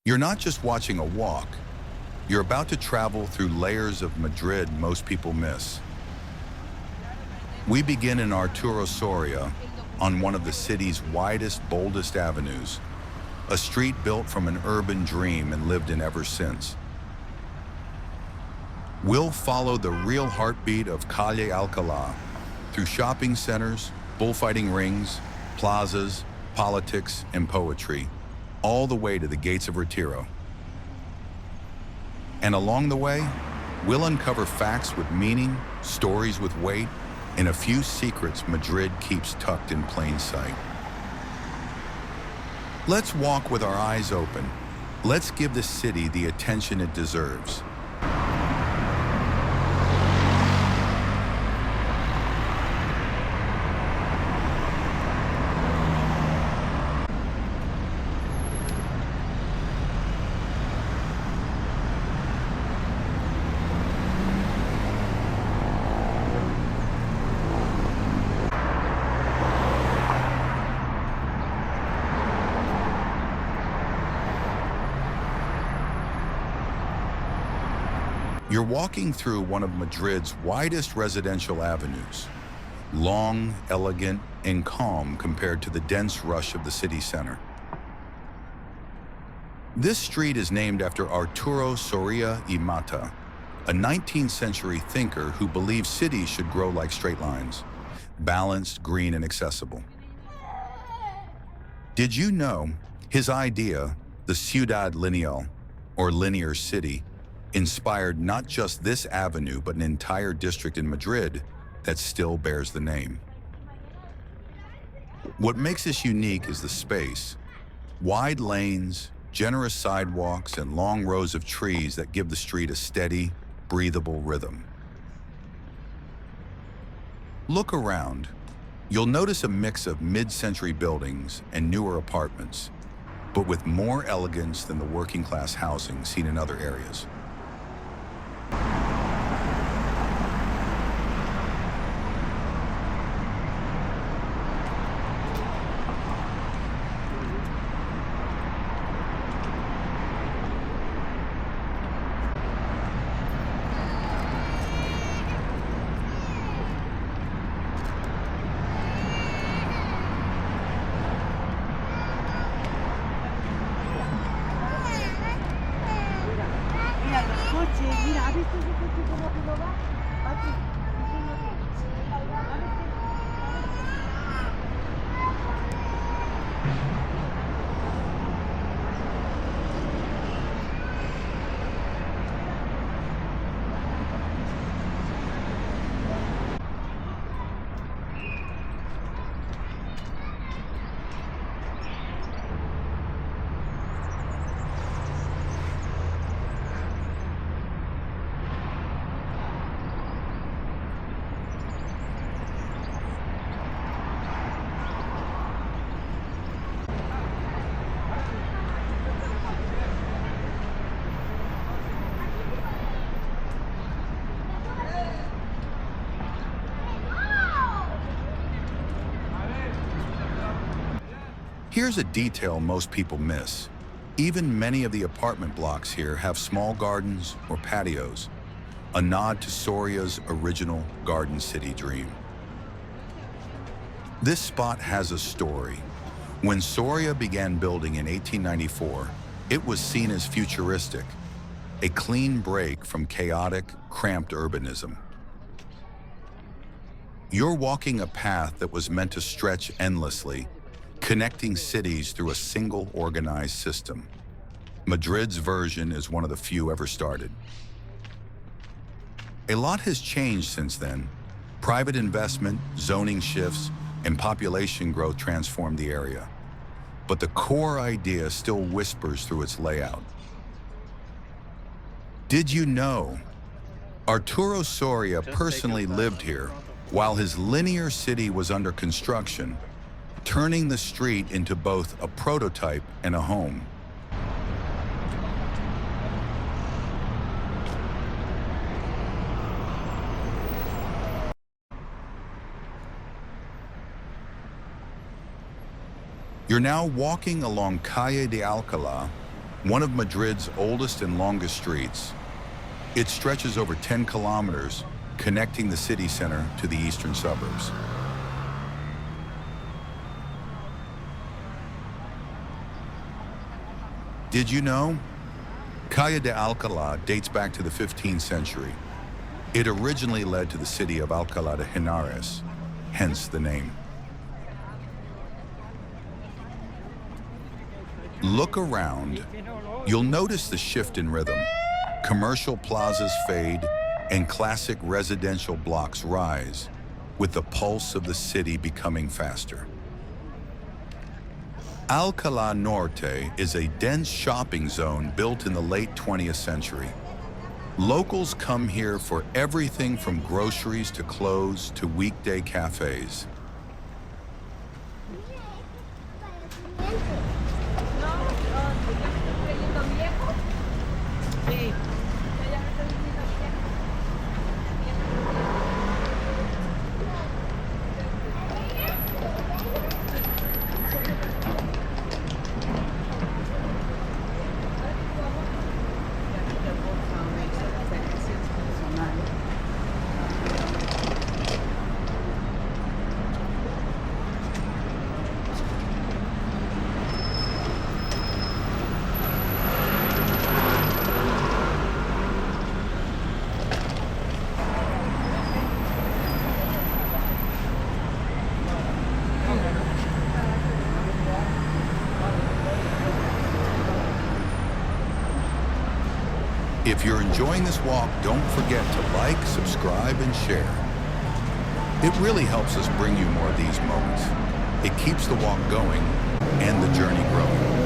You're not just watching a walk, you're about to travel through layers of Madrid most people miss. We begin in Arturo Soria, on one of the city's widest, boldest avenues, a street built from an urban dream and lived in ever since. We'll follow the real heartbeat of Calle de Alcalá through shopping centers, bullfighting rings, plazas, politics, and poetry, all the way to the gates of Retiro. And along the way, we'll uncover facts with meaning, stories with weight, and a few secrets Madrid keeps tucked in plain sight. Let's walk with our eyes open. Let's give the city the attention it deserves. You're walking through one of Madrid's widest residential avenues, long, elegant, and calm compared to the dense rush of the city center. This street is named after Arturo Soria y Mata, a 19th century thinker who believed cities should grow like straight lines, balanced, green, and accessible. Did you know his idea, the Ciudad Lineal, or linear city, inspired not just this avenue, but an entire district in Madrid that still bears the name? What makes this unique is the space. Wide lanes, generous sidewalks, and long rows of trees that give the street a steady, breathable rhythm. Look around. You'll notice a mix of mid-century buildings and newer apartments, but with more elegance than the working-class housing seen in other areas. Mira, ¿has visto ese coche cómo lo va? Here's a detail most people miss. Even many of the apartment blocks here have small gardens or patios, a nod to Soria's original Garden City dream. This spot has a story. When Soria began building in 1894, it was seen as futuristic, a clean break from chaotic, cramped urbanism. You're walking a path that was meant to stretch endlessly, connecting cities through a single organized system. Madrid's version is one of the few ever started. A lot has changed since then. Private investment, zoning shifts, and population growth transformed the area. But the core idea still whispers through its layout. Did you know Arturo Soria personally lived here while his linear city was under construction, turning the street into both a prototype and a home? You're now walking along Calle de Alcalá, one of Madrid's oldest and longest streets. It stretches over 10 kilometers, connecting the city center to the eastern suburbs. Did you know? Calle de Alcalá dates back to the 15th century. It originally led to the city of Alcalá de Henares, hence the name. Look around. You'll notice the shift in rhythm. Commercial plazas fade and classic residential blocks rise, with the pulse of the city becoming faster. Alcalá Norte is a dense shopping zone built in the late 20th century. Locals come here for everything from groceries to clothes to weekday cafes. If you're enjoying this walk, don't forget to like, subscribe, and share. It really helps us bring you more of these moments. It keeps the walk going and the journey growing.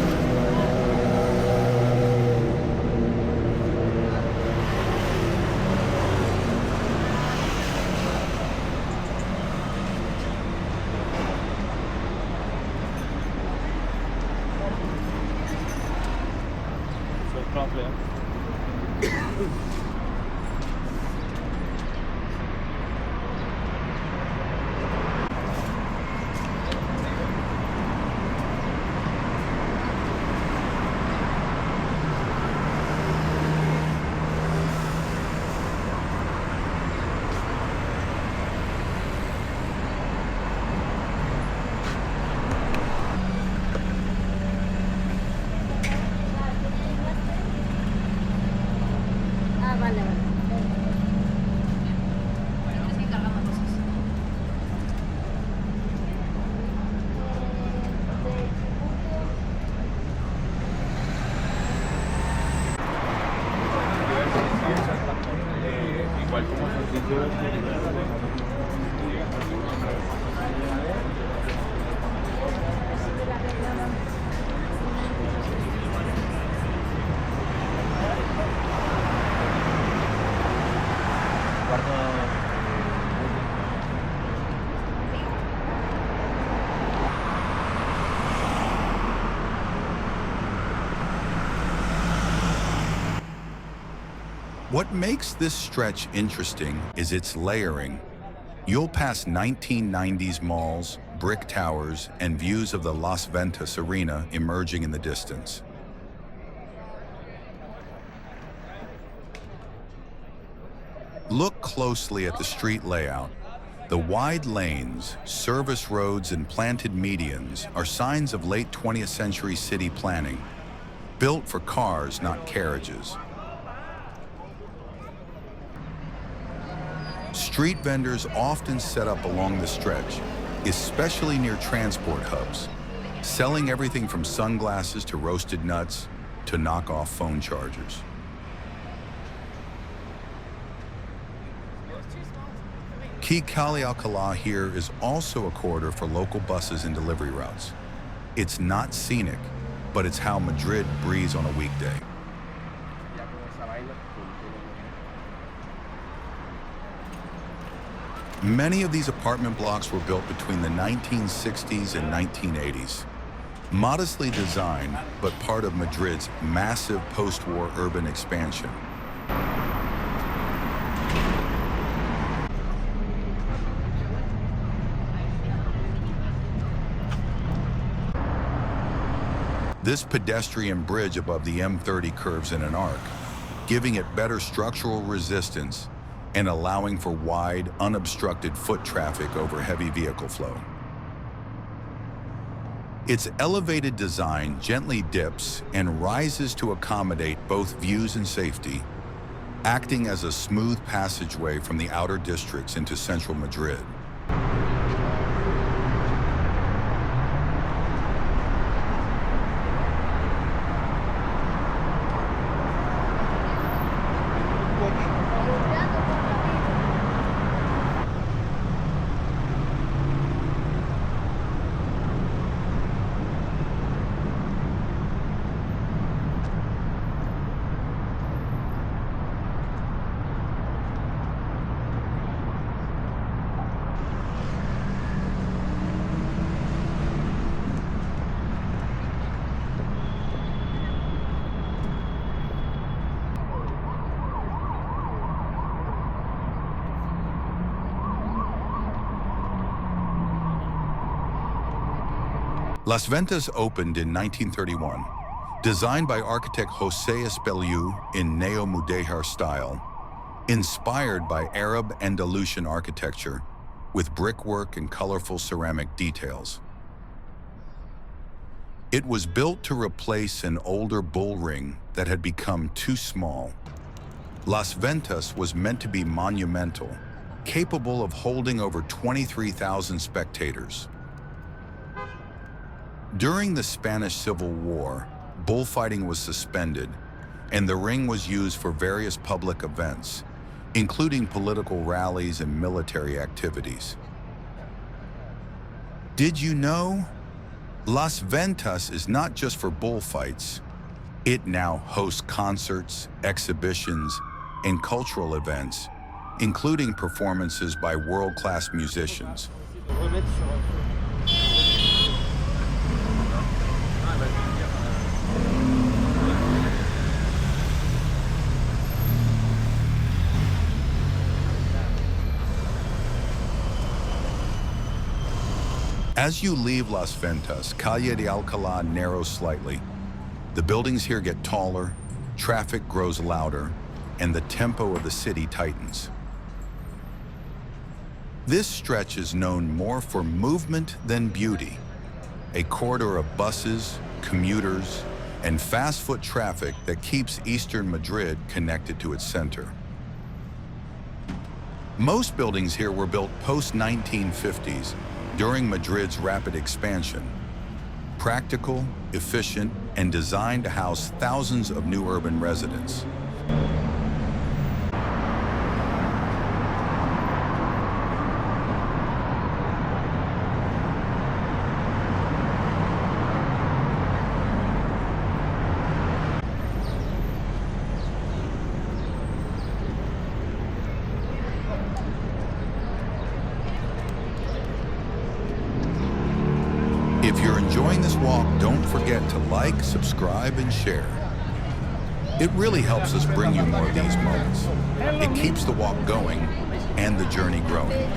What makes this stretch interesting is its layering. You'll pass 1990s malls, brick towers, and views of the Las Ventas arena emerging in the distance. Look closely at the street layout. The wide lanes, service roads, and planted medians are signs of late 20th century city planning, built for cars, not carriages. Street vendors often set up along the stretch, especially near transport hubs, selling everything from sunglasses to roasted nuts to knockoff phone chargers. Calle Alcalá here is also a corridor for local buses and delivery routes. It's not scenic, but it's how Madrid breathes on a weekday. Many of these apartment blocks were built between the 1960s and 1980s. Modestly designed, but part of Madrid's massive post-war urban expansion. This pedestrian bridge above the M30 curves in an arc, giving it better structural resistance and allowing for wide, unobstructed foot traffic over heavy vehicle flow. Its elevated design gently dips and rises to accommodate both views and safety, acting as a smooth passageway from the outer districts into central Madrid. Las Ventas opened in 1931, designed by architect José Espeliu in neo-mudéjar style, inspired by Arab Andalusian architecture with brickwork and colorful ceramic details. It was built to replace an older bull ring that had become too small. Las Ventas was meant to be monumental, capable of holding over 23,000 spectators. During the Spanish Civil War, bullfighting was suspended, and the ring was used for various public events, including political rallies and military activities. Did you know? Las Ventas is not just for bullfights. It now hosts concerts, exhibitions, and cultural events, including performances by world-class musicians. As you leave Las Ventas, Calle de Alcalá narrows slightly. The buildings here get taller, traffic grows louder, and the tempo of the city tightens. This stretch is known more for movement than beauty, a corridor of buses, commuters, and fast foot traffic that keeps eastern Madrid connected to its center. Most buildings here were built post-1950s, during Madrid's rapid expansion. Practical, efficient, and designed to house thousands of new urban residents. If you're enjoying this walk, don't forget to like, subscribe, and share. It really helps us bring you more of these moments. It keeps the walk going and the journey growing.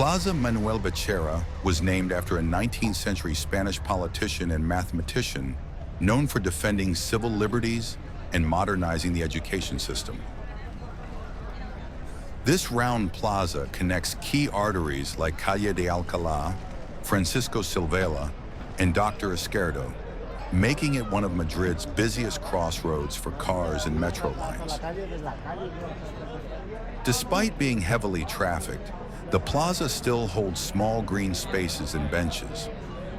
Plaza Manuel Becerra was named after a 19th century Spanish politician and mathematician known for defending civil liberties and modernizing the education system. This round plaza connects key arteries like Calle de Alcalá, Francisco Silvela, and Dr. Izquierdo, making it one of Madrid's busiest crossroads for cars and metro lines. Despite being heavily trafficked, the plaza still holds small green spaces and benches,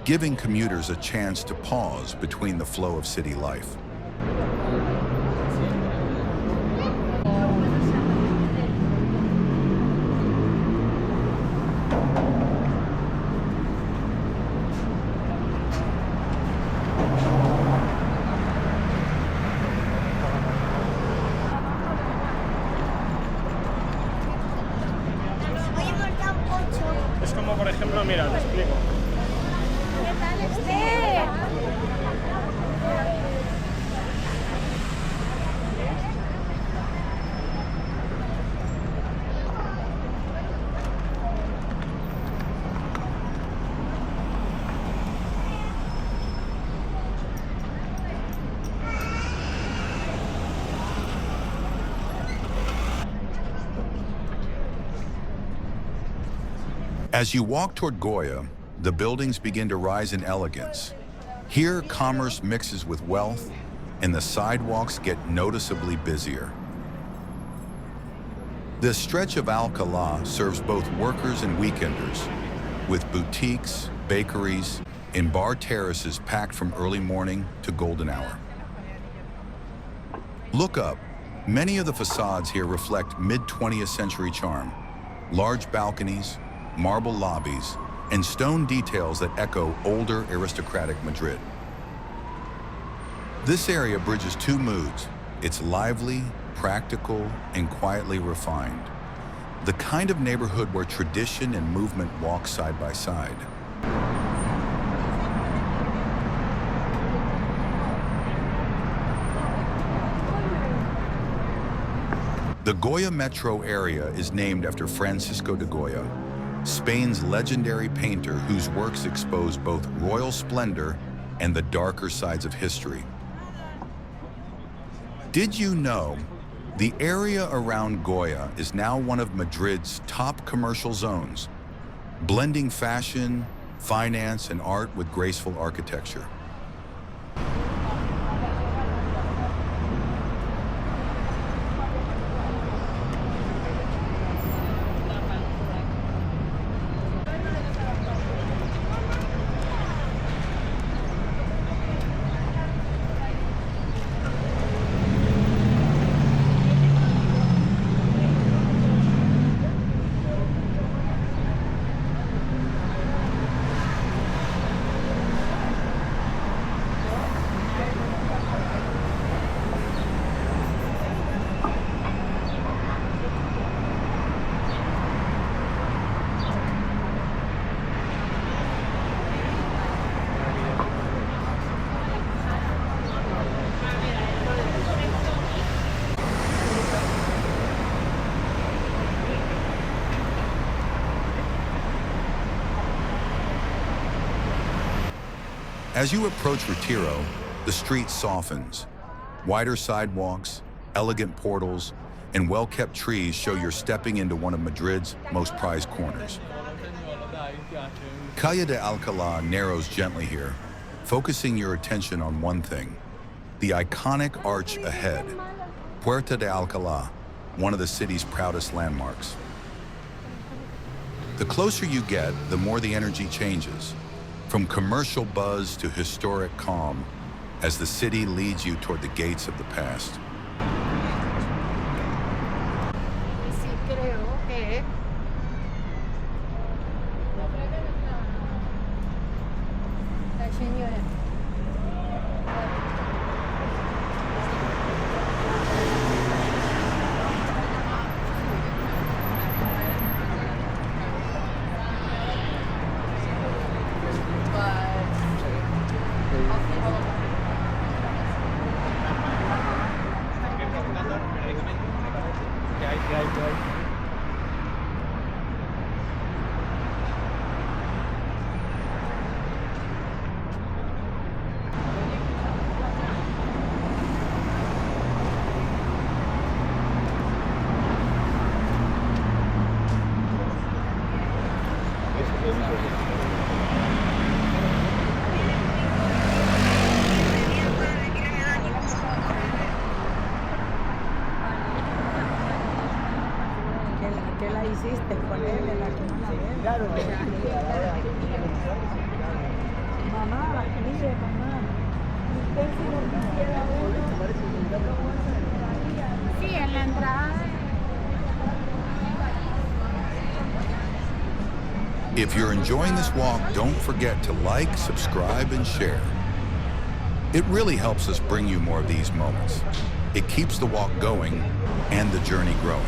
giving commuters a chance to pause between the flow of city life. ejemplo, mira, te explico. ¿Qué tal esté? As you walk toward Goya, the buildings begin to rise in elegance. Here, commerce mixes with wealth, and the sidewalks get noticeably busier. This stretch of Alcalá serves both workers and weekenders, with boutiques, bakeries, and bar terraces packed from early morning to golden hour. Look up. Many of the facades here reflect mid-20th century charm. Large balconies, marble lobbies, and stone details that echo older aristocratic Madrid. This area bridges two moods. It's lively, practical, and quietly refined. The kind of neighborhood where tradition and movement walk side by side. The Goya metro area is named after Francisco de Goya, Spain's legendary painter whose works expose both royal splendor and the darker sides of history. Did you know the area around Goya is now one of Madrid's top commercial zones, blending fashion, finance, and art with graceful architecture? As you approach Retiro, the street softens. Wider sidewalks, elegant portals, and well-kept trees show you're stepping into one of Madrid's most prized corners. Calle de Alcalá narrows gently here, focusing your attention on one thing, the iconic arch ahead, Puerta de Alcalá, one of the city's proudest landmarks. The closer you get, the more the energy changes, from commercial buzz to historic calm, as the city leads you toward the gates of the past. Sí, creo que... La señora. ¿Qué la hiciste? ¿Cuál es la que no la ves? Mamá, mire, mamá. Usted si no quisiera uno. Sí, en la entrada. If you're enjoying this walk, don't forget to like, subscribe, and share. It really helps us bring you more of these moments. It keeps the walk going and the journey growing.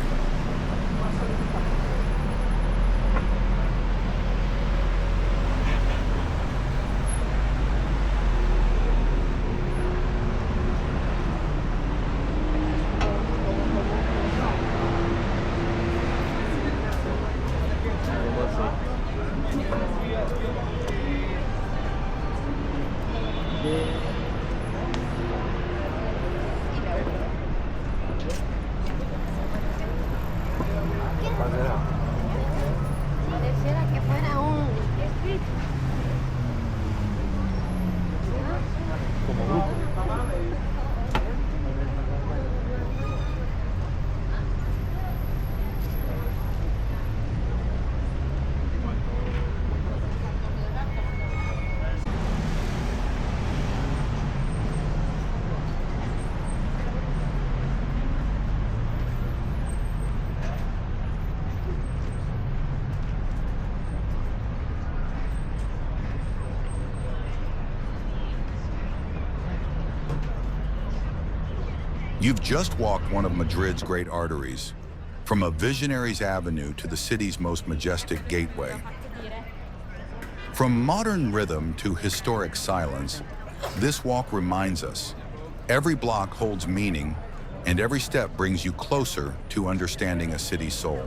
Pareciera que fuera un street. Como grupo. You've just walked one of Madrid's great arteries, from a visionary's avenue to the city's most majestic gateway. From modern rhythm to historic silence, this walk reminds us every block holds meaning and every step brings you closer to understanding a city's soul.